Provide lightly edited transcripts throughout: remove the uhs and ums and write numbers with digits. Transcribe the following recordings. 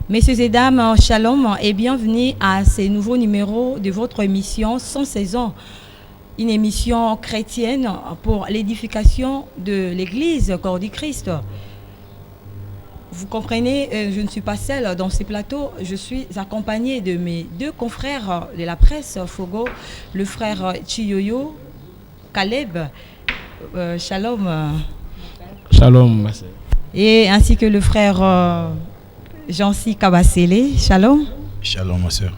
Messieurs et dames, shalom et bienvenue à ce nouveau numéro de votre émission Sans saison, une émission chrétienne pour l'édification de l'Église Corps du Christ. Vous comprenez, je ne suis pas seule dans ce plateau, je suis accompagnée de mes deux confrères de la presse, Fogo, le frère Chiyoyo, Caleb, shalom. Shalom, merci. Et ainsi que le frère Jean-C Kabasele, shalom. Shalom, ma soeur.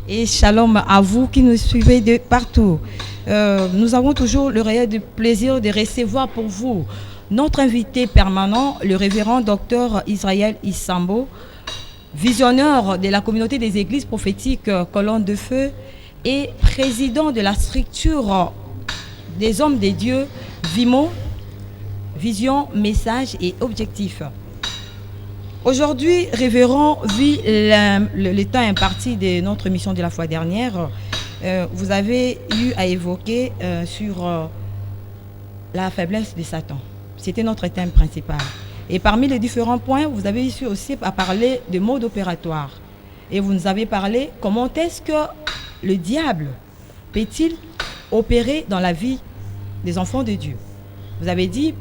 Et shalom à vous qui nous suivez de partout. Nous avons toujours le réel plaisir de recevoir pour vous notre invité permanent, le révérend docteur Israël Isambo, visionnaire de la communauté des églises prophétiques Colonne de Feu et président de la structure des hommes de Dieu, VIMO, Vision, Message et Objectif. Aujourd'hui, révérend, vu le temps imparti de notre émission de la fois dernière, vous avez eu à évoquer sur la faiblesse de Satan. C'était notre thème principal. Et parmi les différents points, vous avez eu aussi à parler de mode opératoire. Et vous nous avez parlé comment est-ce que le diable peut-il opérer dans la vie des enfants de Dieu. Vous avez dit,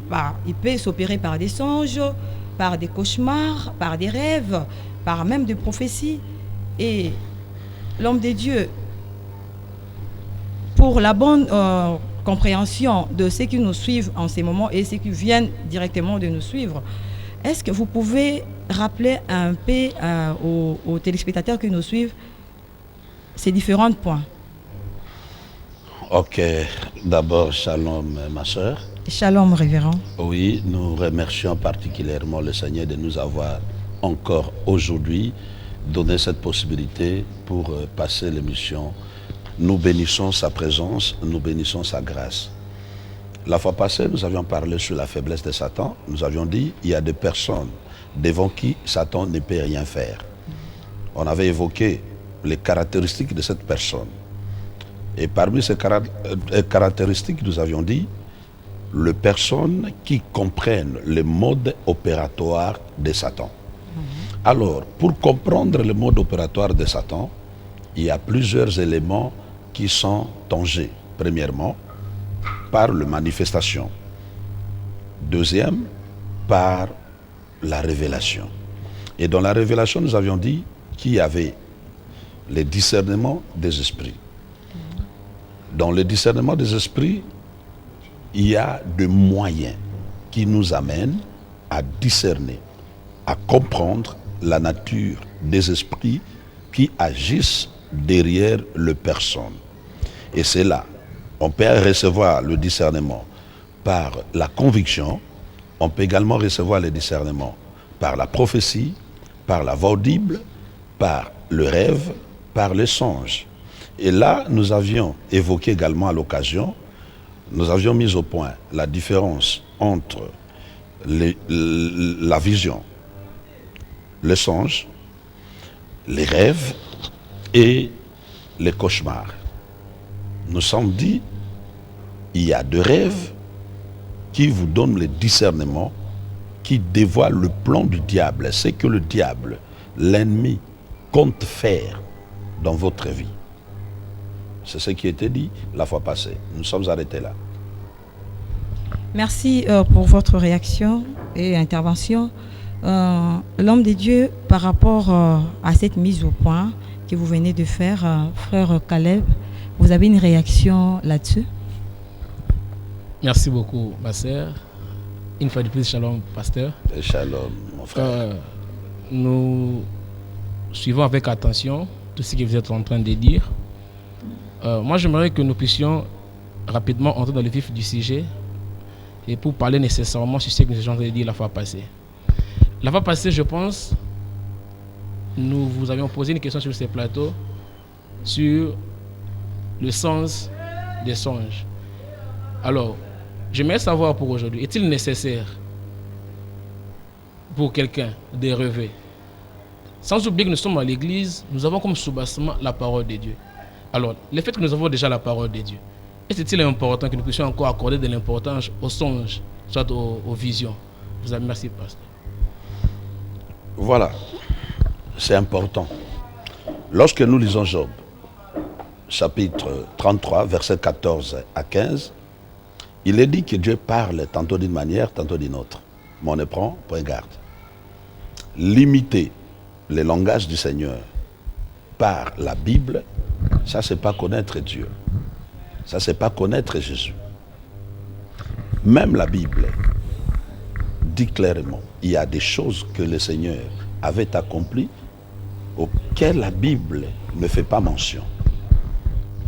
il peut s'opérer par des songes, par des cauchemars, par des rêves, par même des prophéties. Et l'homme de Dieu, pour la bonne compréhension de ceux qui nous suivent en ces moments et ceux qui viennent directement de nous suivre, est-ce que vous pouvez rappeler un peu aux téléspectateurs qui nous suivent ces différents points? Ok, d'abord, shalom ma soeur. Shalom révérend. Oui, nous remercions particulièrement le Seigneur de nous avoir encore aujourd'hui donné cette possibilité pour passer l'émission. Nous bénissons sa présence, nous bénissons sa grâce. La fois passée, nous avions parlé sur la faiblesse de Satan. Nous avions dit qu'il y a des personnes devant qui Satan ne peut rien faire. On avait évoqué les caractéristiques de cette personne. Et parmi ces caractéristiques, nous avions dit les personnes qui comprennent le mode opératoire de Satan. Alors, pour comprendre le mode opératoire de Satan, il y a plusieurs éléments qui sont tangés. Premièrement, par la manifestation. Deuxième, par la révélation. Et dans la révélation, nous avions dit qu'il y avait le discernement des esprits. Dans le discernement des esprits, il y a des moyens qui nous amènent à discerner, à comprendre la nature des esprits qui agissent derrière les personnes. Et c'est là, on peut recevoir le discernement par la conviction, on peut également recevoir le discernement par la prophétie, par la voix audible, par le rêve, par les songes. Et là, nous avions évoqué également à l'occasion, nous avions mis au point la différence entre la vision, le songe, les rêves et les cauchemars. Nous sommes dit, il y a deux rêves qui vous donnent le discernement, qui dévoilent le plan du diable, c'est que le diable, l'ennemi, compte faire dans votre vie. C'est ce qui a été dit la fois passée. Nous sommes arrêtés là. Merci pour votre réaction et intervention. L'homme de Dieu, par rapport à cette mise au point, que vous venez de faire, frère Caleb. Vous avez une réaction là-dessus? Merci beaucoup, ma sœur. Une fois de plus, shalom, pasteur. Et shalom, mon frère. Nous suivons avec attention tout ce que vous êtes en train de dire. Moi, j'aimerais que nous puissions rapidement entrer dans le vif du sujet et pour parler nécessairement sur ce que nous avons dit la fois passée. La fois passée, je pense, nous vous avions posé une question sur ce plateau sur le sens des songes. Alors, j'aimerais savoir pour aujourd'hui, est-il nécessaire pour quelqu'un de rêver? Sans oublier que nous sommes à l'église, nous avons comme soubassement la parole de Dieu. Alors, le fait que nous avons déjà la parole de Dieu, est-il important que nous puissions encore accorder de l'importance aux songes, soit aux visions? Je vous remercie, pasteur. Voilà, c'est important. Lorsque nous lisons Job, chapitre 33, versets 14 à 15, il est dit que Dieu parle tantôt d'une manière, tantôt d'une autre. Mais on ne prend point garde. Limiter le langage du Seigneur par la Bible, ça c'est pas connaître Dieu. Ça c'est pas connaître Jésus. Même la Bible dit clairement, il y a des choses que le Seigneur avait accomplies auxquelles la Bible ne fait pas mention.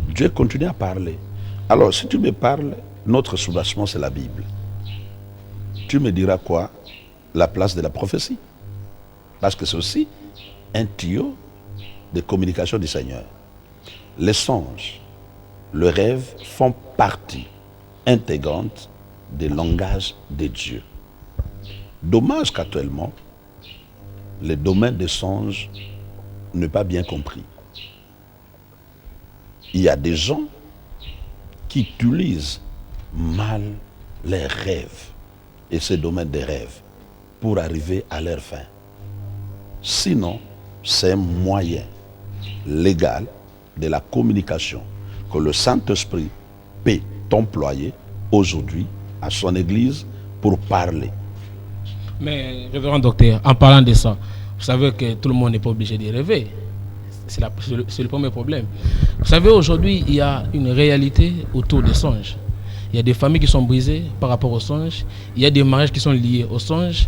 Dieu continue à parler. Alors si tu me parles, notre soubassement c'est la Bible. Tu me diras quoi? La place de la prophétie. Parce que c'est aussi un tuyau de communication du Seigneur. Les songes, le rêve font partie intégrante des langages de Dieu. Dommage qu'actuellement, le domaine des songes n'est pas bien compris. Il y a des gens qui utilisent mal les rêves et ce domaine des rêves pour arriver à leur fin. Sinon, c'est un moyen légal de la communication que le Saint-Esprit peut employer aujourd'hui à son église pour parler. Mais, révérend docteur, en parlant de ça, vous savez que tout le monde n'est pas obligé de rêver. C'est le premier problème. Vous savez, aujourd'hui, il y a une réalité autour des songes. Il y a des familles qui sont brisées par rapport aux songes. Il y a des mariages qui sont liés aux songes.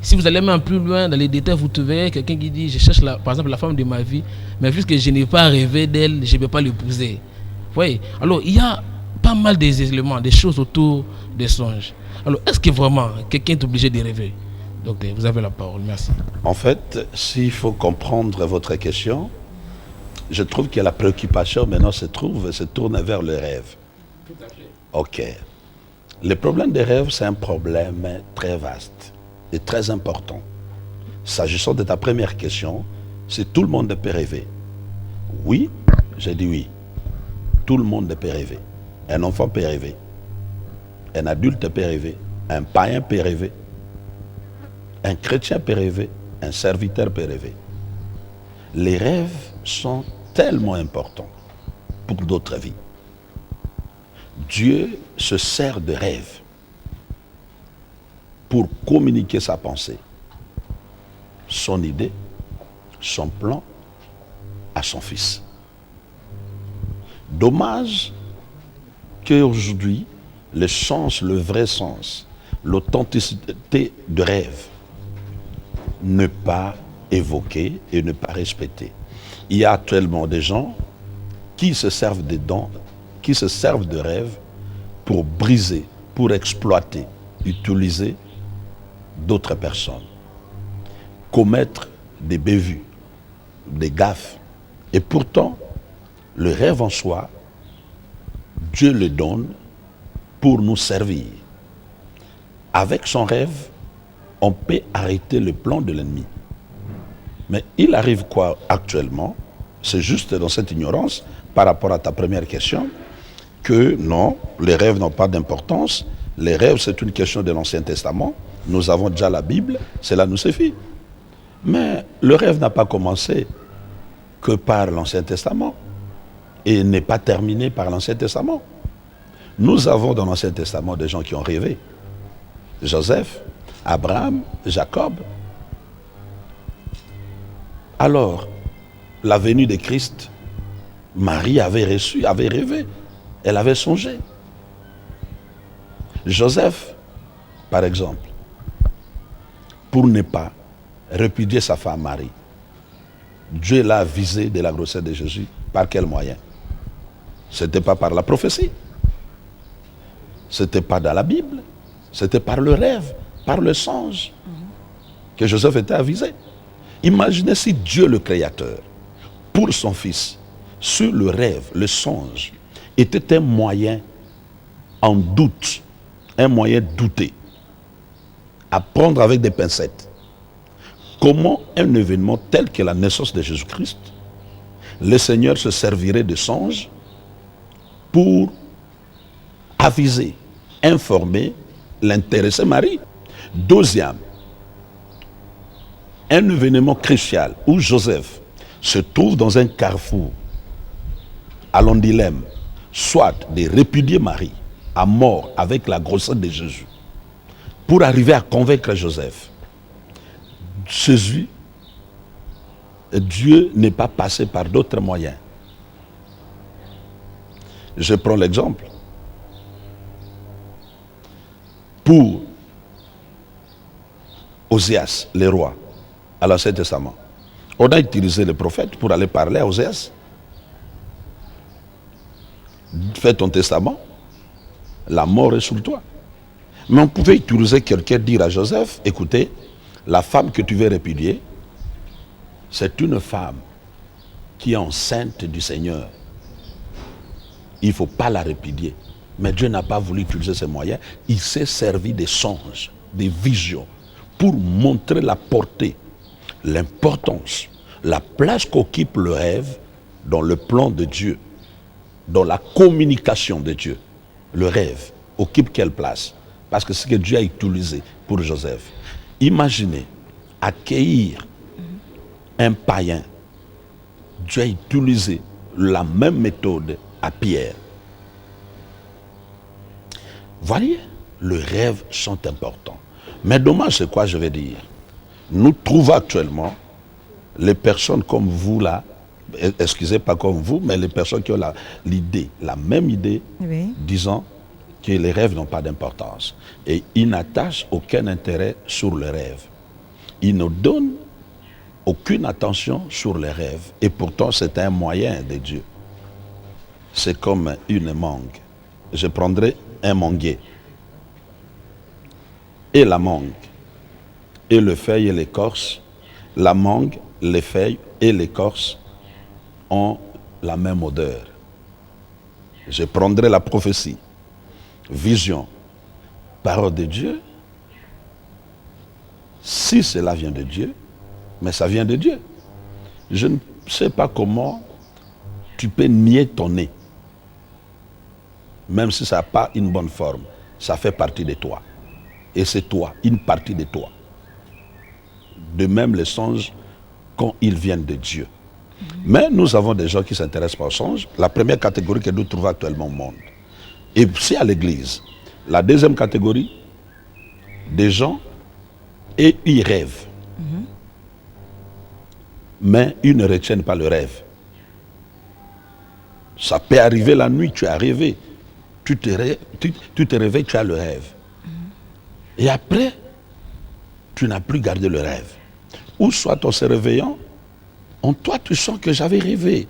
Si vous allez même plus loin dans les détails, vous trouverez quelqu'un qui dit, je cherche par exemple la femme de ma vie, mais puisque je n'ai pas rêvé d'elle, je ne peux pas l'épouser. Vous voyez? Alors, il y a pas mal d'éléments, des choses autour des songes. Alors, est-ce que vraiment quelqu'un est obligé de rêver? Docteur, vous avez la parole, merci. En fait, s'il faut comprendre votre question, je trouve que la préoccupation maintenant se tourne vers le rêve. Tout à fait. Ok. Le problème des rêves, c'est un problème très vaste et très important. S'agissant de ta première question, c'est tout le monde peut rêver. Oui, j'ai dit oui. Tout le monde peut rêver. Un enfant peut rêver. Un adulte peut rêver. Un païen peut rêver. Un chrétien peut rêver. Un serviteur peut rêver. Les rêves sont tellement importants pour d'autres vies. Dieu se sert de rêves pour communiquer sa pensée, son idée, son plan à son fils. Dommage qu'aujourd'hui, le sens, le vrai sens, l'authenticité de rêve ne pas évoqué et ne pas respecté. Il y a actuellement des gens qui se servent des dons, qui se servent de rêves pour briser, pour exploiter, utiliser d'autres personnes, commettre des bévues, des gaffes. Et pourtant, le rêve en soi, Dieu le donne pour nous servir. Avec son rêve, on peut arrêter le plan de l'ennemi. Mais il arrive quoi actuellement? C'est juste dans cette ignorance par rapport à ta première question que non, les rêves n'ont pas d'importance. Les rêves, c'est une question de l'Ancien Testament. Nous avons déjà la Bible, cela nous suffit. Mais le rêve n'a pas commencé que par l'Ancien Testament et n'est pas terminé par l'Ancien Testament. Nous avons dans l'Ancien Testament des gens qui ont rêvé. Joseph, Abraham, Jacob. Alors, la venue de Christ, Marie avait reçu, avait rêvé, elle avait songé. Joseph, par exemple, pour ne pas répudier sa femme Marie, Dieu l'a avisé de la grossesse de Jésus. Par quel moyen? Ce n'était pas par la prophétie. Ce n'était pas dans la Bible. C'était par le rêve, par le songe que Joseph était avisé. Imaginez si Dieu le Créateur, pour son fils, sur le rêve, le songe, était un moyen en doute, un moyen douté, à prendre avec des pincettes. Comment un événement tel que la naissance de Jésus-Christ, le Seigneur se servirait de songes pour aviser, informer l'intéressé Marie. Deuxième, un événement crucial où Joseph se trouve dans un carrefour à un dilemme, soit de répudier Marie à mort avec la grossesse de Jésus, pour arriver à convaincre Joseph. Jésus, Dieu n'est pas passé par d'autres moyens. Je prends l'exemple. Pour Oséas, le roi, à l'Ancien Testament, on a utilisé le prophète pour aller parler à Oséas. Fais ton testament, la mort est sur toi. Mais on pouvait utiliser quelqu'un, dire à Joseph, écoutez, la femme que tu veux répudier, c'est une femme qui est enceinte du Seigneur. Il ne faut pas la répudier. Mais Dieu n'a pas voulu utiliser ces moyens. Il s'est servi des songes, des visions, pour montrer la portée, l'importance, la place qu'occupe le rêve dans le plan de Dieu, dans la communication de Dieu. Le rêve occupe quelle place? Parce que c'est ce que Dieu a utilisé pour Joseph. Imaginez accueillir un païen. Dieu a utilisé la même méthode à Pierre. Voyez, les rêves sont importants. Mais dommage, c'est quoi je vais dire? Nous trouvons actuellement les personnes comme vous là, excusez pas comme vous, mais les personnes qui ont l'idée, la même idée, oui, disant que les rêves n'ont pas d'importance. Et ils n'attachent aucun intérêt sur le rêve. Ils ne donnent aucune attention sur les rêves. Et pourtant, c'est un moyen de Dieu. C'est comme une mangue. Je prendrai un manguier. Et la mangue, et le feuille et l'écorce, la mangue, les feuilles et l'écorce ont la même odeur. Je prendrai la prophétie, vision, parole de Dieu. Si cela vient de Dieu, mais ça vient de Dieu. Je ne sais pas comment tu peux nier ton nez. Même si ça n'a pas une bonne forme, ça fait partie de toi. Et c'est toi, une partie de toi. De même les songes, quand ils viennent de Dieu. Mais nous avons des gens qui s'intéressent pas aux songes. La première catégorie que nous trouvons actuellement au monde. Et c'est à l'église. La deuxième catégorie, des gens, et ils rêvent. Mais ils ne retiennent pas le rêve. Ça peut arriver la nuit, tu as rêvé. Tu te réveilles, tu as le rêve. Et après, tu n'as plus gardé le rêve. Ou soit en se réveillant, en toi tu sens que j'avais rêvé.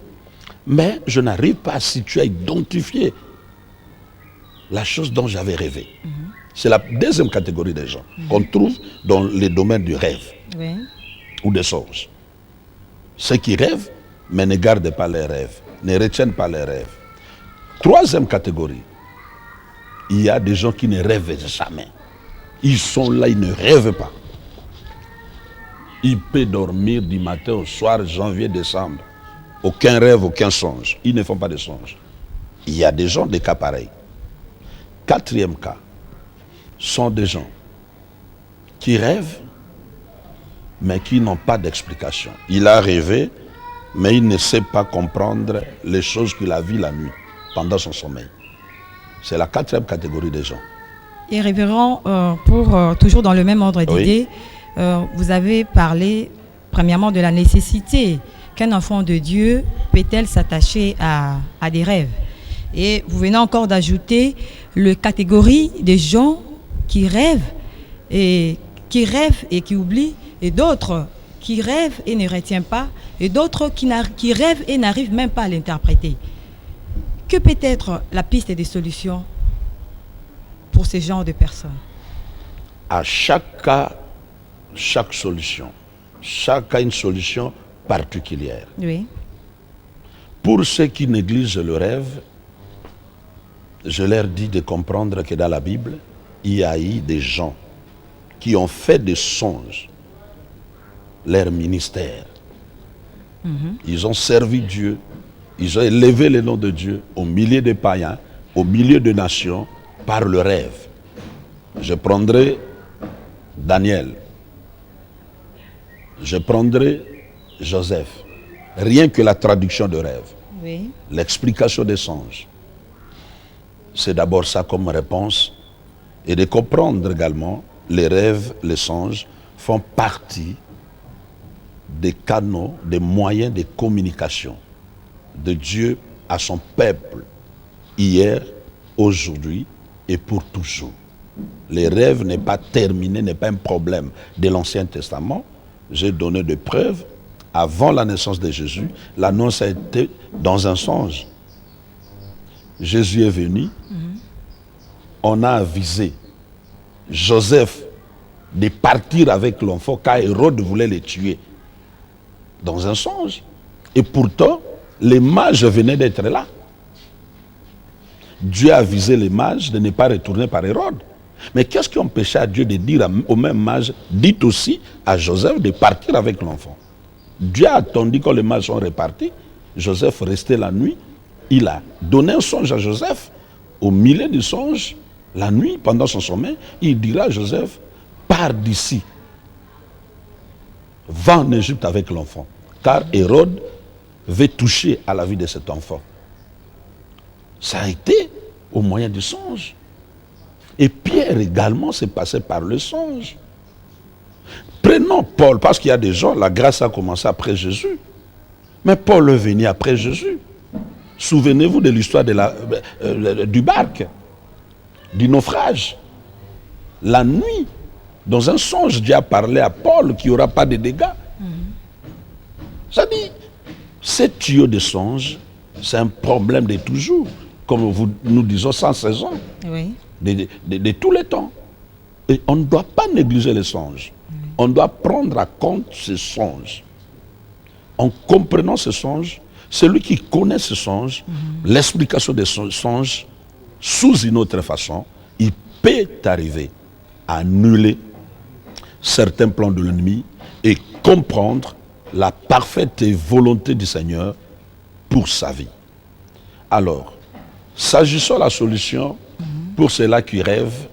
Mais je n'arrive pas à situer, à identifier la chose dont j'avais rêvé. C'est la deuxième catégorie des gens qu'on trouve dans les domaines du rêve, oui, ou des songes. Ceux qui rêvent, mais ne gardent pas les rêves, ne retiennent pas les rêves. Troisième catégorie, il y a des gens qui ne rêvent jamais. Ils sont là, ils ne rêvent pas. Ils peuvent dormir du matin au soir, janvier, décembre. Aucun rêve, aucun songe. Ils ne font pas de songes. Il y a des gens, des cas pareils. Quatrième cas, sont des gens qui rêvent, mais qui n'ont pas d'explication. Il a rêvé, mais il ne sait pas comprendre les choses qu'il a vues la nuit, pendant son sommeil. C'est la quatrième catégorie des gens. Et révérend, toujours dans le même ordre d'idée, oui, vous avez parlé premièrement de la nécessité qu'un enfant de Dieu peut-elle s'attacher à des rêves? Et vous venez encore d'ajouter la catégorie des gens qui rêvent et qui oublient, et d'autres qui rêvent et ne retiennent pas, et d'autres qui rêvent et n'arrivent même pas à l'interpréter. Que peut être la piste des solutions pour ce genre de personnes? À chaque cas, chaque solution. Chaque cas, une solution particulière. Oui. Pour ceux qui négligent le rêve, je leur dis de comprendre que dans la Bible, il y a eu des gens qui ont fait des songes leur ministère. Ils ont servi Dieu, ils ont élevé le nom de Dieu au milieu des païens, au milieu des nations, par le rêve. Je prendrai Daniel, je prendrai Joseph. Rien que la traduction de rêve, Oui. l'explication des songes. C'est d'abord ça comme réponse. Et de comprendre également, les rêves, les songes font partie des canaux, des moyens de communication de Dieu à son peuple, hier, aujourd'hui et pour toujours. Les rêves n'est pas terminé, n'est pas un problème de l'Ancien Testament. J'ai donné des preuves. Avant la naissance de Jésus, l'annonce a été dans un songe. Jésus est venu, on a avisé Joseph de partir avec l'enfant car Hérode voulait le tuer. Dans un songe. Et pourtant, les mages venaient d'être là. Dieu a avisé les mages de ne pas retourner par Hérode. Mais qu'est-ce qui empêchait à Dieu de dire aux mêmes mages, dites aussi à Joseph de partir avec l'enfant? Dieu a attendu quand les mages sont repartis. Joseph restait la nuit. Il a donné un songe à Joseph. Au milieu du songe, la nuit, pendant son sommeil, il dira à Joseph, pars d'ici. Va en Égypte avec l'enfant. Car Hérode veut toucher à la vie de cet enfant. Ça a été au moyen du songe. Et Pierre également s'est passé par le songe. Prenons Paul, parce qu'il y a des gens, la grâce a commencé après Jésus. Mais Paul est venu après Jésus. Souvenez-vous de l'histoire du barque, du naufrage. La nuit, dans un songe, Dieu a parlé à Paul qu'il n'y aura pas de dégâts. Ça dit, ces tuyaux de songe, c'est un problème de toujours, comme nous disons sans saison, Oui. de tous les temps. Et on ne doit pas négliger les songes. On doit prendre à compte ces songes. En comprenant ces songes, celui qui connaît ces songes, l'explication des songes, sous une autre façon, il peut arriver à annuler certains plans de l'ennemi et comprendre la parfaite volonté du Seigneur pour sa vie. Alors, s'agissant de la solution pour ceux-là qui rêvent,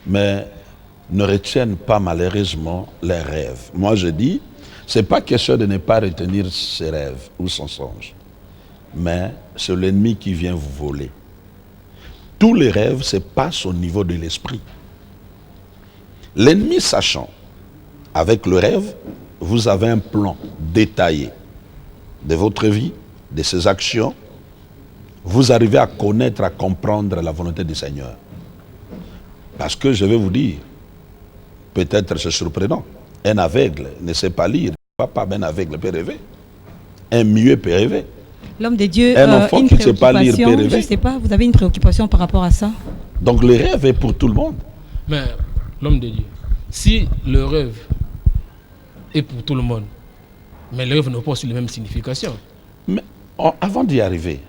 mais ne retiennent pas malheureusement les rêves. Moi je dis, ce n'est pas question de ne pas retenir ses rêves ou son songe, mais c'est l'ennemi qui vient vous voler. Tous les rêves se passent au niveau de l'esprit. L'ennemi sachant, avec le rêve, vous avez un plan détaillé de votre vie, de ses actions. Vous arrivez à connaître, à comprendre la volonté du Seigneur. Parce que je vais vous dire, peut-être c'est surprenant, un aveugle ne sait pas lire, pas un aveugle peut rêver, un muet peut rêver. L'homme de Dieu, un enfant qui ne sait pas lire peut rêver. Je ne sais pas, vous avez une préoccupation par rapport à ça? Donc le rêve est pour tout le monde. Mais l'homme de Dieu, si le rêve est pour tout le monde, mais le rêve n'a pas aussi les mêmes significations. Mais avant d'y arriver,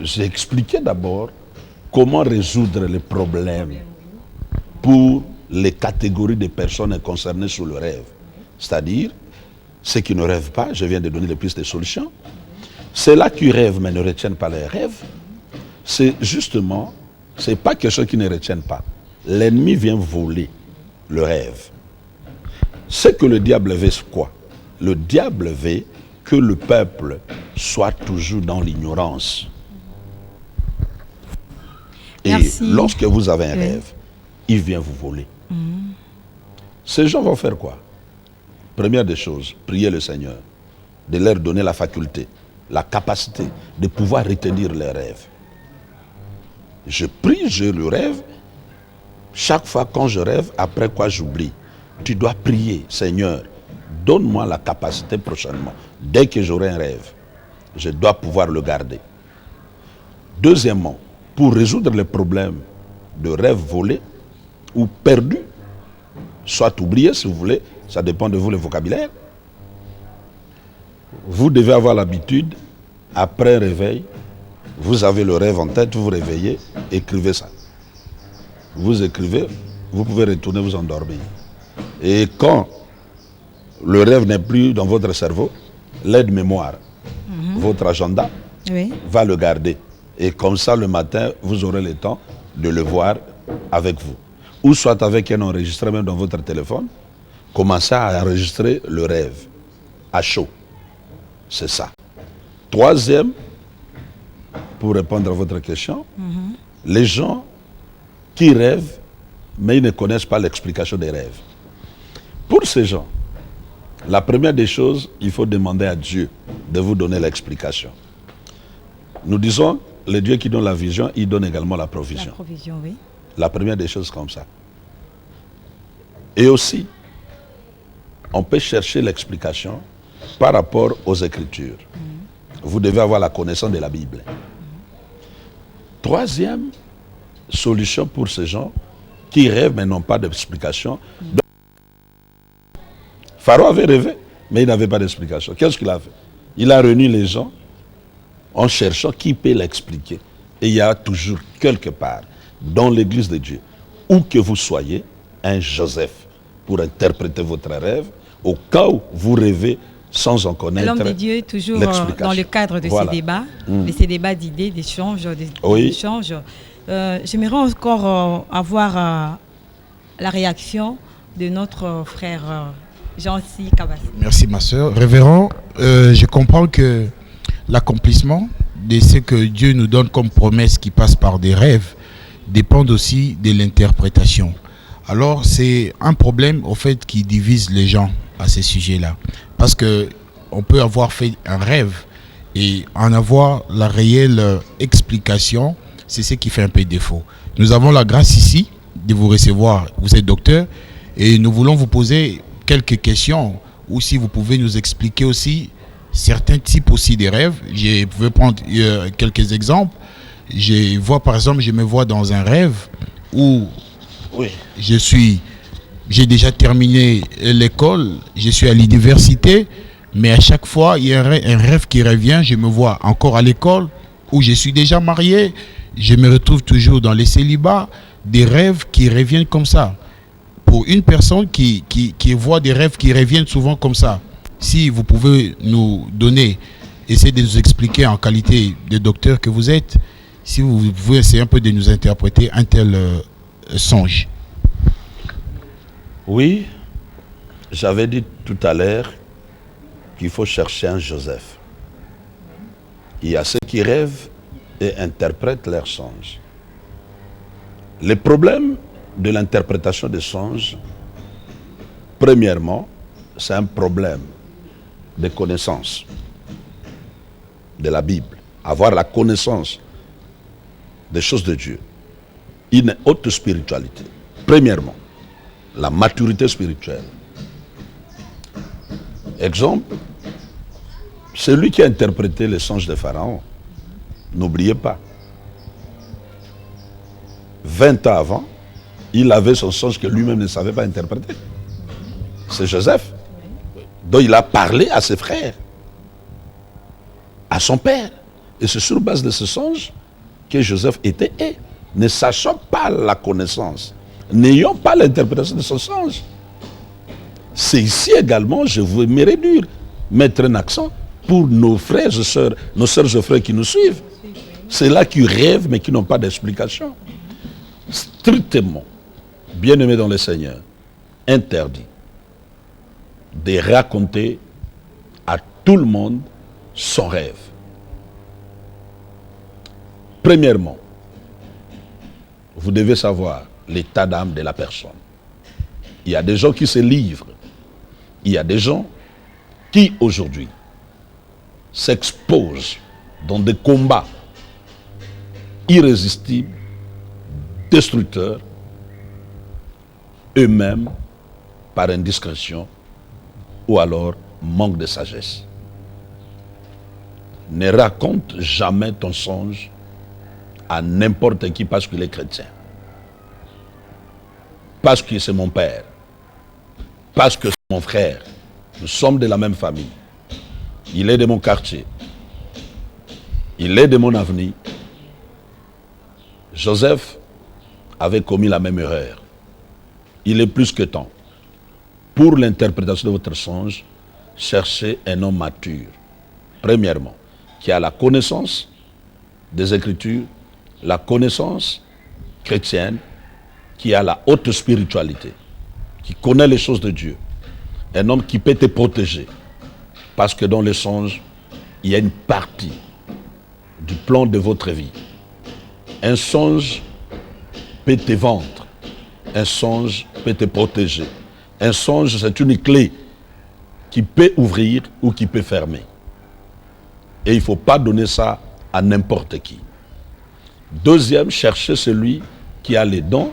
j'ai expliqué d'abord comment résoudre les problèmes pour les catégories de personnes concernées sur le rêve. C'est-à-dire, ceux qui ne rêvent pas, je viens de donner les pistes de solutions. Ceux-là qui rêvent mais ne retiennent pas leurs rêves, c'est justement, ce n'est pas quelque chose qui ne retiennent pas. L'ennemi vient voler le rêve. Ce que le diable veut, c'est quoi? Le diable veut que le peuple soit toujours dans l'ignorance. Et Merci. lorsque vous avez un rêve, il vient vous voler. Ces gens vont faire quoi? Première des choses, prier le Seigneur. de leur donner la faculté, la capacité de pouvoir retenir les rêves. Je prie, je le rêve. Chaque fois quand je rêve, après quoi j'oublie. Tu dois prier, Seigneur, donne-moi la capacité prochainement. Dès que j'aurai un rêve, je dois pouvoir le garder. Deuxièmement, pour résoudre les problèmes de rêves volés ou perdus, soit oubliés si vous voulez, ça dépend de vous le vocabulaire. Vous devez avoir l'habitude, après un réveil, vous avez le rêve en tête, vous vous réveillez, écrivez ça. Vous écrivez, vous pouvez retourner vous endormir. Et quand le rêve n'est plus dans votre cerveau, l'aide-mémoire, votre agenda, va le garder. Et comme ça, le matin, vous aurez le temps de le voir avec vous. Ou soit avec un enregistrement dans votre téléphone, commencez à enregistrer le rêve à chaud. C'est ça. Troisième, pour répondre à votre question, les gens qui rêvent, mais ils ne connaissent pas l'explication des rêves. Pour ces gens, la première des choses, il faut demander à Dieu de vous donner l'explication. Nous disons, le Dieu qui donne la vision, il donne également la provision. La provision, oui. La première des choses comme ça. Et aussi, on peut chercher l'explication par rapport aux Écritures. Vous devez avoir la connaissance de la Bible. Troisième solution pour ces gens qui rêvent mais n'ont pas d'explication. Pharaon avait rêvé, mais il n'avait pas d'explication. Qu'est-ce qu'il a fait? Il a réuni les gens en cherchant qui peut l'expliquer. Et il y a toujours quelque part, dans l'église de Dieu, où que vous soyez, un Joseph pour interpréter votre rêve, au cas où vous rêvez sans en connaître l'explication. L'homme de Dieu est toujours dans le cadre de ces débats, de ces débats d'idées, d'échanges, d'échanges. J'aimerais encore avoir la réaction de notre frère Jean-Cy Kabassi. Merci ma soeur. Révérend, je comprends que l'accomplissement de ce que Dieu nous donne comme promesse qui passe par des rêves dépend aussi de l'interprétation. Alors c'est un problème au fait qui divise les gens à ce sujet-là. Parce que on peut avoir fait un rêve et en avoir la réelle explication, c'est ce qui fait un peu défaut. Nous avons la grâce ici de vous recevoir, vous êtes docteur, et nous voulons vous poser quelques questions, ou si vous pouvez nous expliquer aussi certains types aussi de rêves. Je vais prendre quelques exemples. Je me vois dans un rêve où j'ai déjà terminé l'école, je suis à l'université, mais à chaque fois, il y a un rêve qui revient, je me vois encore à l'école, où je suis déjà marié, je me retrouve toujours dans les célibats, des rêves qui reviennent comme ça. Pour une personne qui voit des rêves qui reviennent souvent comme ça, si vous pouvez nous donner, essayer de nous expliquer en qualité de docteur que vous êtes, si vous pouvez essayer un peu de nous interpréter un tel songe. Oui, j'avais dit tout à l'heure qu'il faut chercher un Joseph. Il y a ceux qui rêvent et interprètent leurs songes. Le problème de l'interprétation des songes, premièrement, c'est un problème de connaissance de la Bible. Avoir la connaissance des choses de Dieu. Une haute spiritualité. Premièrement, la maturité spirituelle. Exemple, celui qui a interprété les songes de Pharaon, n'oubliez pas, 20 ans avant, il avait son songe que lui-même ne savait pas interpréter. C'est Joseph. Donc il a parlé à ses frères, à son père. Et c'est sur base de ce songe que Joseph était et ne sachant pas la connaissance, n'ayant pas l'interprétation de son songe. C'est ici également, je veux me réduire, mettre un accent pour nos frères et sœurs, nos sœurs et frères qui nous suivent. C'est là qui rêvent mais qui n'ont pas d'explication. Strictement, bien-aimés dans le Seigneur, interdit de raconter à tout le monde son rêve. Premièrement, vous devez savoir l'état d'âme de la personne. Il y a des gens qui se livrent. Il y a des gens qui, aujourd'hui, s'exposent dans des combats irrésistibles, destructeurs, eux-mêmes par indiscrétion ou alors manque de sagesse. Ne raconte jamais ton songe à n'importe qui parce qu'il est chrétien. Parce que c'est mon père. Parce que c'est mon frère. Nous sommes de la même famille. Il est de mon quartier. Il est de mon avenir. Joseph avait commis la même erreur. Il est plus que temps. Pour l'interprétation de votre songe, cherchez un homme mature. Premièrement, qui a la connaissance des Écritures, la connaissance chrétienne, qui a la haute spiritualité, qui connaît les choses de Dieu. Un homme qui peut te protéger. Parce que dans les songes, il y a une partie du plan de votre vie. Un songe peut te vendre. Un songe peut te protéger. Un songe, c'est une clé qui peut ouvrir ou qui peut fermer. Et il ne faut pas donner ça à n'importe qui. Deuxième, cherchez celui qui a les dons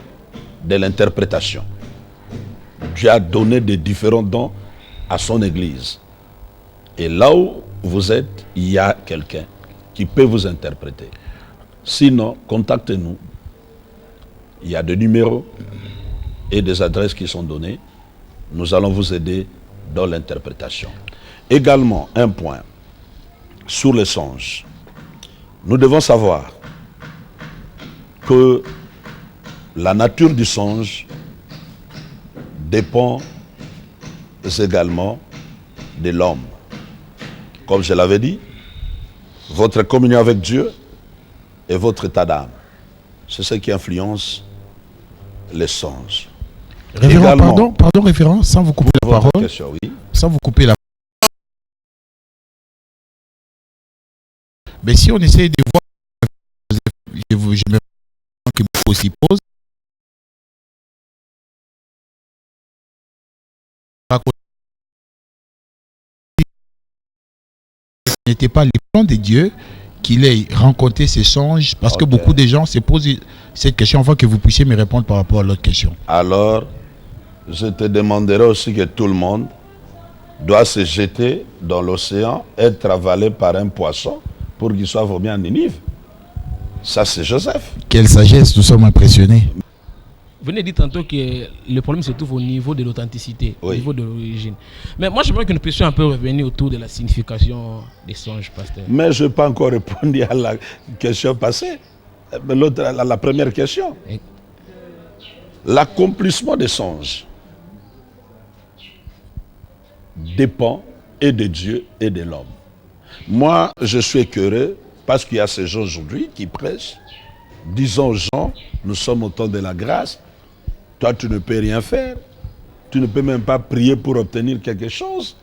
de l'interprétation. Dieu a donné des différents dons à son Église. Et là où vous êtes, il y a quelqu'un qui peut vous interpréter. Sinon, contactez-nous. Il y a des numéros et des adresses qui sont données. Nous allons vous aider dans l'interprétation. Également, un point sur les songes. Nous devons savoir que la nature du songe dépend également de l'homme. Comme je l'avais dit, votre communion avec Dieu et votre état d'âme. C'est ce qui influence les songes. Révérend, pardon, révérend, sans vous couper la Votre parole. question, oui. Sans vous couper la parole. Mais si on essaie de voir, je me que beaucoup aussi pose, ce n'était pas le plan de Dieu qu'il ait rencontré ces songes, parce que beaucoup de gens se posent cette question avant que vous puissiez me répondre par rapport à l'autre question. Alors, je te demanderai aussi que tout le monde doit se jeter dans l'océan, être avalé par un poisson pour qu'il soit vomi en Ninive. Ça, c'est Joseph. Quelle sagesse, nous sommes impressionnés. Vous venez de dire tantôt que le problème se trouve au niveau de l'authenticité, au niveau de l'origine. Mais moi, j'aimerais que nous puissions un peu revenir autour de la signification des songes, pasteur. Mais je n'ai pas encore répondu à la question passée. L'autre, la première question. L'accomplissement des songes dépend et de Dieu et de l'homme. Moi, je suis écœuré parce qu'il y a ces gens aujourd'hui qui prêchent, disant aux gens, nous sommes au temps de la grâce, toi tu ne peux rien faire, tu ne peux même pas prier pour obtenir quelque chose,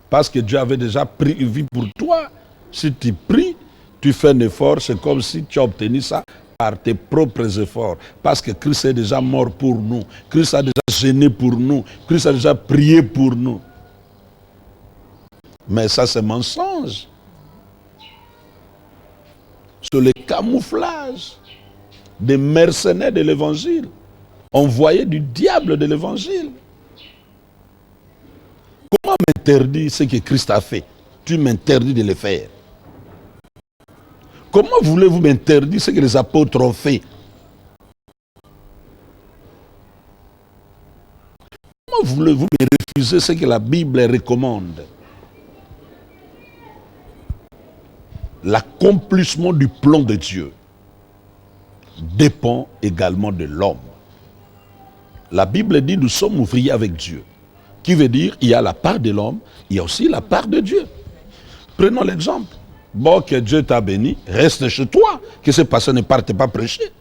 parce que Dieu avait déjà prévu pour toi. Si tu pries, tu fais un effort, c'est comme si tu as obtenu ça par tes propres efforts, parce que Christ est déjà mort pour nous, Christ a déjà gêné pour nous, Christ a déjà prié pour nous. Mais ça c'est mensonge. C'est le camouflage des mercenaires de l'évangile, envoyés du diable de l'évangile. Comment m'interdire ce que Christ a fait? Tu m'interdis de le faire. Comment voulez-vous m'interdire ce que les apôtres ont fait? Comment voulez-vous me refuser ce que la Bible recommande? L'accomplissement du plan de Dieu dépend également de l'homme. La Bible dit nous sommes ouvriers avec Dieu. Qui veut dire il y a la part de l'homme, il y a aussi la part de Dieu. Prenons l'exemple. Bon, que Dieu t'a béni, reste chez toi, que ce pasteur ne parte pas prêcher.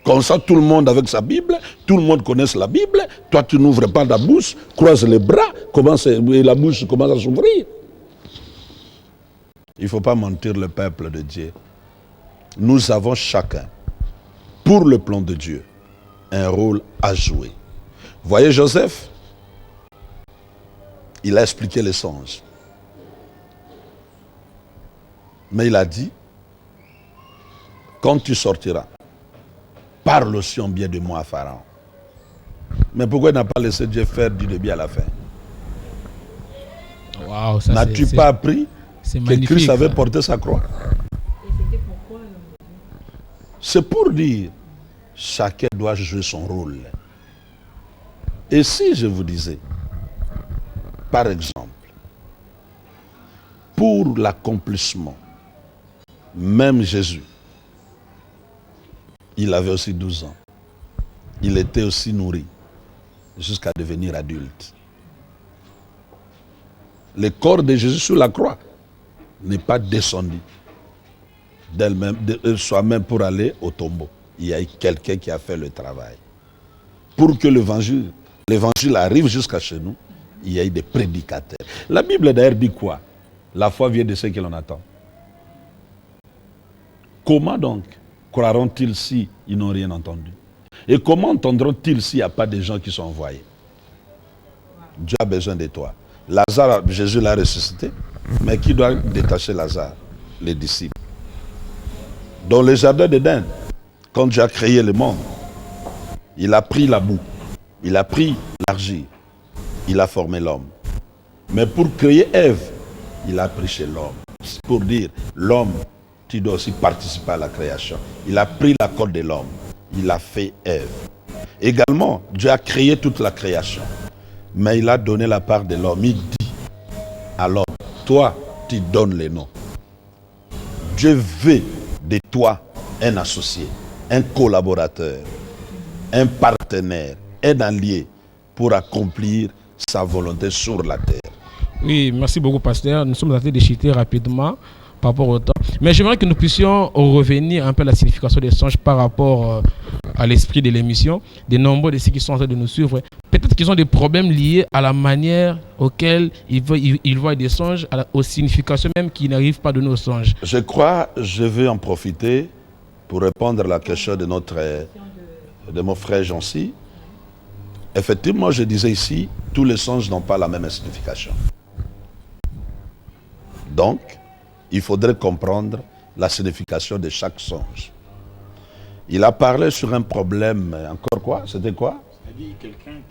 Comme ça, tout le monde avec sa Bible, tout le monde connaisse la Bible, toi tu n'ouvres pas la bouche, croise les bras, et la bouche commence à s'ouvrir. Il ne faut pas mentir le peuple de Dieu. Nous avons chacun, pour le plan de Dieu, un rôle à jouer. Voyez Joseph, il a expliqué les songes. Mais il a dit, quand tu sortiras, parle aussi en bien de moi à Pharaon. Mais pourquoi il n'a pas laissé Dieu faire du début à la fin? Waouh, ça N'as-tu pas appris c'est que magnifique, Christ avait ça. porté sa croix? C'est pour dire, chacun doit jouer son rôle. Et si je vous disais, par exemple, pour l'accomplissement, même Jésus, il avait aussi 12 ans. Il était aussi nourri jusqu'à devenir adulte. Le corps de Jésus sur la croix n'est pas descendu d'elle-même, de soi-même pour aller au tombeau. Il y a eu quelqu'un qui a fait le travail. Pour que l'évangile arrive jusqu'à chez nous, il y a eu des prédicateurs. La Bible d'ailleurs dit quoi? La foi vient de ce que l'on attend. Comment donc croiront-ils si ils n'ont rien entendu? Et comment entendront-ils s'il n'y a pas de gens qui sont envoyés? Dieu a besoin de toi. Lazare, Jésus l'a ressuscité, mais qui doit détacher Lazare? Les disciples. Dans le jardin d'Éden, quand Dieu a créé le monde, il a pris la boue, il a pris l'argile, il a formé l'homme. Mais pour créer Ève, il a pris chez l'homme. C'est pour dire, l'homme, tu dois aussi participer à la création. Il a pris la corde de l'homme, il a fait Ève. Également, Dieu a créé toute la création. Mais il a donné la part de l'homme. Il dit à l'homme, toi, tu donnes les noms. Dieu veut de toi un associé, un collaborateur, un partenaire, un allié pour accomplir sa volonté sur la terre. Oui, merci beaucoup, pasteur. Nous sommes en train de chuter rapidement par rapport au temps. Mais j'aimerais que nous puissions revenir un peu à la signification des songes par rapport à l'esprit de l'émission. De nombreux de ceux qui sont en train de nous suivre, peut-être qu'ils ont des problèmes liés à la manière auquel ils voient des songes, aux significations même qui n'arrivent pas de nos songes. Je crois, je vais en profiter pour répondre à la question de mon frère Jancy. Effectivement, je disais ici, tous les songes n'ont pas la même signification. Donc, il faudrait comprendre la signification de chaque songe. Il a parlé sur un problème, encore quoi? C'était quoi? C'est-à-dire quelqu'un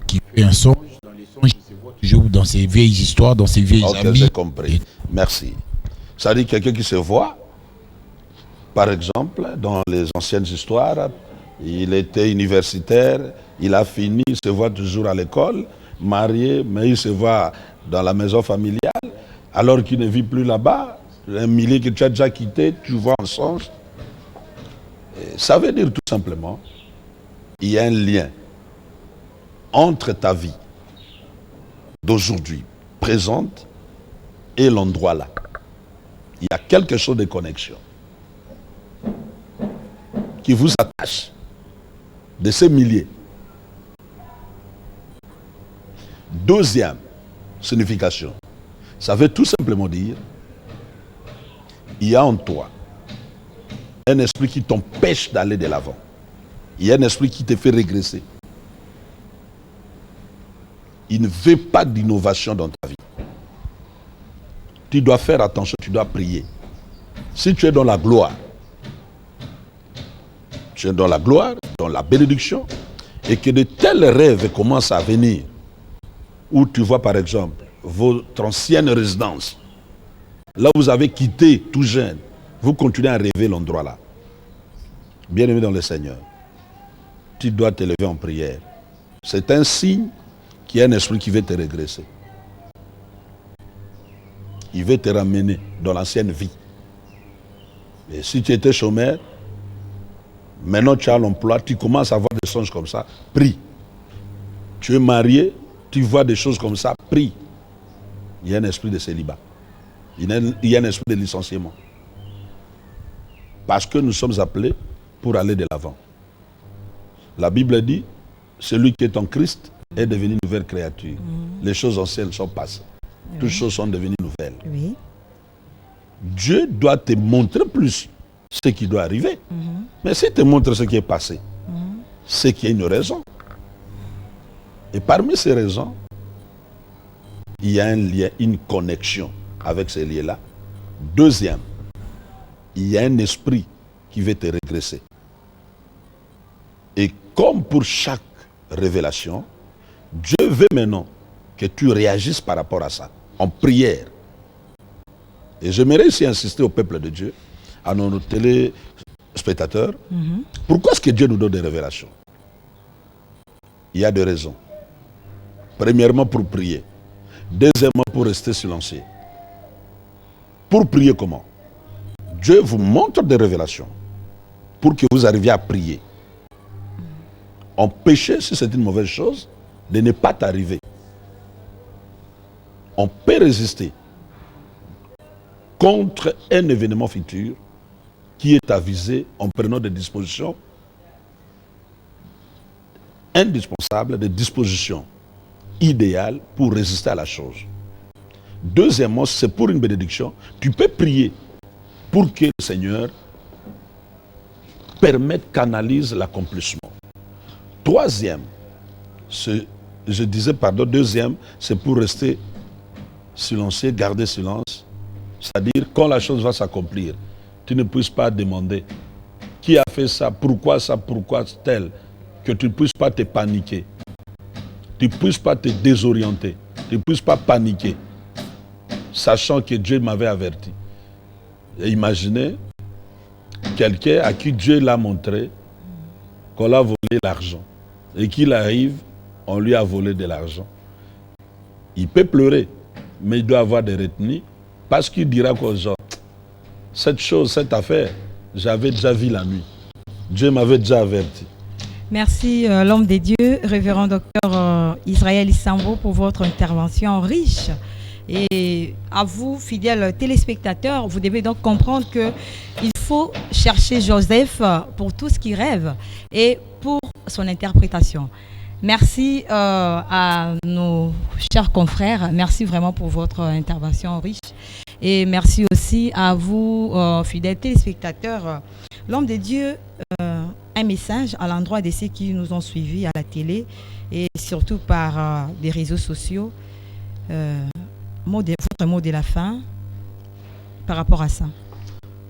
qui fait un songe, dans les songes, il se voit toujours dans ses vieilles histoires, dans ses vieilles Ok, amies. j'ai compris. Merci. C'est-à-dire quelqu'un qui se voit, par exemple, dans les anciennes histoires, il était universitaire, il a fini, il se voit toujours à l'école, marié, mais il se voit dans la maison familiale, alors qu'il ne vit plus là-bas, un milieu que tu as déjà quitté, tu vois en songe. Et ça veut dire tout simplement, il y a un lien entre ta vie d'aujourd'hui, présente, et l'endroit là. Il y a quelque chose de connexion qui vous attache de ces milliers. Deuxième signification, ça veut tout simplement dire, il y a en toi un esprit qui t'empêche d'aller de l'avant. Il y a un esprit qui te fait régresser. Il ne veut pas d'innovation dans ta vie. Tu dois faire attention, tu dois prier. Si tu es dans la gloire, dans la bénédiction, et que de tels rêves commencent à venir, où tu vois par exemple votre ancienne résidence, là où vous avez quitté tout jeune, vous continuez à rêver l'endroit là. Bien-aimé dans le Seigneur, tu dois te lever en prière. C'est un signe qu'il y a un esprit qui veut te régresser. Il veut te ramener dans l'ancienne vie. Et si tu étais chômeur, maintenant tu as l'emploi, tu commences à avoir des songes comme ça, prie. Tu es marié, tu vois des choses comme ça, prie. Il y a un esprit de célibat. Il y a un esprit de licenciement. Parce que nous sommes appelés pour aller de l'avant. La Bible dit, celui qui est en Christ est devenu une nouvelle créature. Les choses anciennes sont passées. Toutes choses sont devenues nouvelles. Oui. Dieu doit te montrer plus ce qui doit arriver. Mais s'il te montre ce qui est passé, c'est qu'il y a une raison. Et parmi ces raisons, il y a un lien, une connexion avec ces liens-là Deuxième, il y a un esprit qui veut te régresser. Et comme pour chaque révélation, Dieu veut maintenant que tu réagisses par rapport à ça, en prière. Et j'aimerais ici insister au peuple de Dieu, à nos téléspectateurs, pourquoi est-ce que Dieu nous donne des révélations? Il y a deux raisons. Premièrement, pour prier. Deuxièmement, pour rester silencieux. Pour prier comment? Dieu vous montre des révélations pour que vous arriviez à prier. Empêcher, si c'est une mauvaise chose, de ne pas t'arriver. On peut résister contre un événement futur qui est avisé en prenant des dispositions indispensables, des dispositions idéales pour résister à la chose. Deuxièmement, c'est pour une bénédiction, tu peux prier pour que le Seigneur permette, canalise l'accomplissement. Troisième, deuxième, c'est pour rester silencieux, garder silence. C'est-à-dire, quand la chose va s'accomplir, tu ne puisses pas demander qui a fait ça, pourquoi tel, que tu ne puisses pas te paniquer, tu ne puisses pas te désorienter, tu ne puisses pas paniquer, sachant que Dieu m'avait averti. Et imaginez quelqu'un à qui Dieu l'a montré qu'on a volé l'argent et qu'il arrive, on lui a volé de l'argent. Il peut pleurer, mais il doit avoir des retenues parce qu'il dira qu'aux gens, cette chose, cette affaire, j'avais déjà vu la nuit. Dieu m'avait déjà averti. Merci l'homme des dieux, révérend docteur Israël Isambo, pour votre intervention riche. Et à vous, fidèles téléspectateurs, vous devez donc comprendre qu'il faut chercher Joseph pour tout ce qu'il rêve et pour son interprétation. Merci à nos chers confrères. Merci vraiment pour votre intervention riche. Et merci aussi à vous, fidèles téléspectateurs. L'homme de Dieu, un message à l'endroit de ceux qui nous ont suivis à la télé et surtout par des réseaux sociaux. Votre mot de la fin par rapport à ça.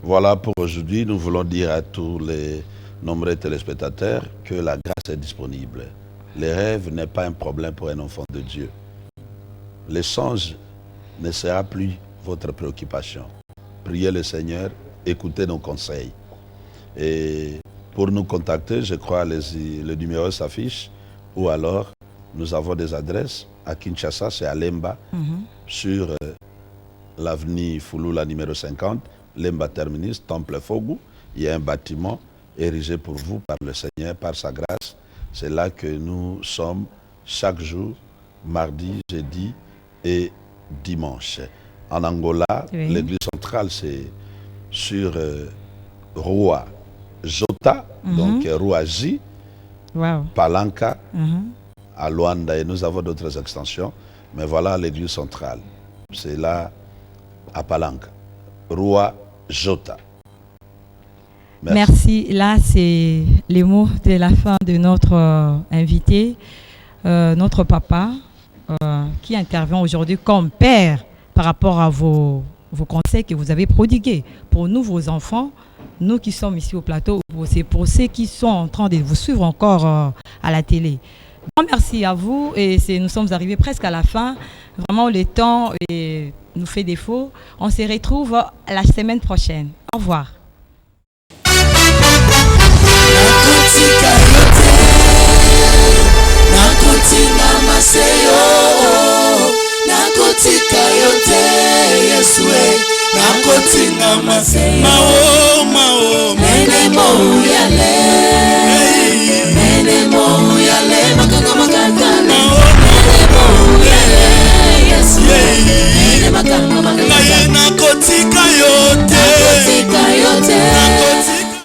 Voilà, pour aujourd'hui, nous voulons dire à tous les nombreux téléspectateurs que la grâce est disponible. Les rêves n'est pas un problème pour un enfant de Dieu. Les songes ne sera plus votre préoccupation. Priez le Seigneur, écoutez nos conseils. Et pour nous contacter, je crois le numéro s'affiche, ou alors nous avons des adresses à Kinshasa, c'est à Lemba, sur l'avenue Fouloula numéro 50, Lemba Terminus, Temple Fogou. Il y a un bâtiment érigé pour vous par le Seigneur, par sa grâce. C'est là que nous sommes chaque jour, mardi, jeudi et dimanche. En Angola, oui. L'église centrale, c'est sur Rua Jota, donc Rua J, Palanca, à Luanda, et nous avons d'autres extensions. Mais voilà l'église centrale. C'est là, à Palanca. Rua Jota. Merci. Là, c'est les mots de la fin de notre invité, notre papa, qui intervient aujourd'hui comme père par rapport à vos conseils que vous avez prodigués pour nous, vos enfants, nous qui sommes ici au plateau, c'est pour ceux qui sont en train de vous suivre encore à la télé. Bon, merci à vous et nous sommes arrivés presque à la fin. Vraiment, le temps nous fait défaut. On se retrouve la semaine prochaine. Au revoir. Nakuti na maseyo